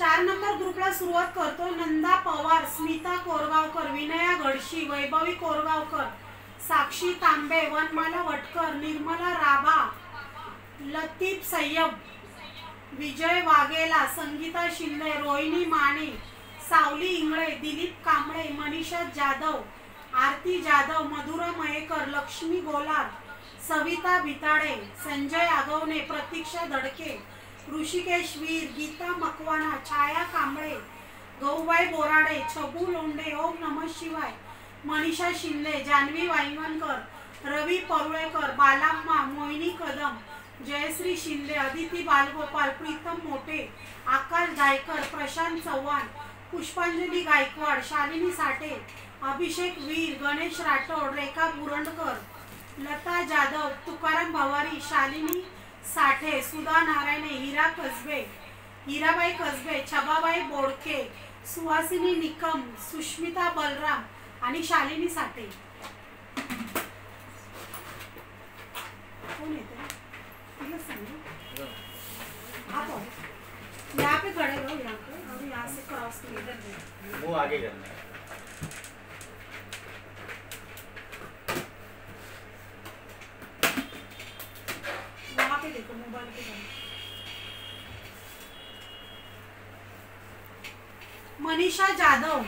4 number ग्रुपला सुरुवात करतो. नंदा पवार, स्मिता कोरगावकर, विनया घडशी, वैभवी कोरगावकर, साक्षी तांबे, वनमाला वटकर, निर्मला राभा, लतीफ सय्यद, विजय वाघेला, संगीता शिंदे, रोहिणी माने, सावली इंगळे, दिलीप कांबळे, मनीषा जाधव, आरती जाधव, मधुरा मयेकर, लक्ष्मी गोलार, सविता भिताडे, संजय आगवणे, प्रतीक्षा धडके, ऋषिकेश वीर, गीता मकवाना, छाया कांबळे, गौबाई बोराडे, छबू लोंढे, ओम नमः शिवाय, मनीषा शिंदे, जान्हवी वाईवणकर, रवी परुळेकर, बालाम्मा, मोहिनी कदम, जयश्री शिंदे, अदिती बालगोपाल, प्रीतम मोठे, आकाश गायकर, प्रशांत चव्हाण, पुष्पांजली गायकवाड, शालिनी साठे, अभिषेक वीर, गणेश राठोड, रेखा बुरंडकर, लता जाधव, तुकाराम भवारी, शालिनी साठे, सुधा नारायणे, हिरा कसबे, हिराबाई कसबे, छबाबाई बोडके, सुहासिनी निकम, सुष्मिता बलराम आणि शालिनी साठे. कौन येते? आप यहाँ पे खड़े रहो, यहाँ पे, और यहाँ से क्रॉस इधर वो आगे करना है. वहाँ पे देखो, मोबाइल पे देखो. मनीषा जाधव,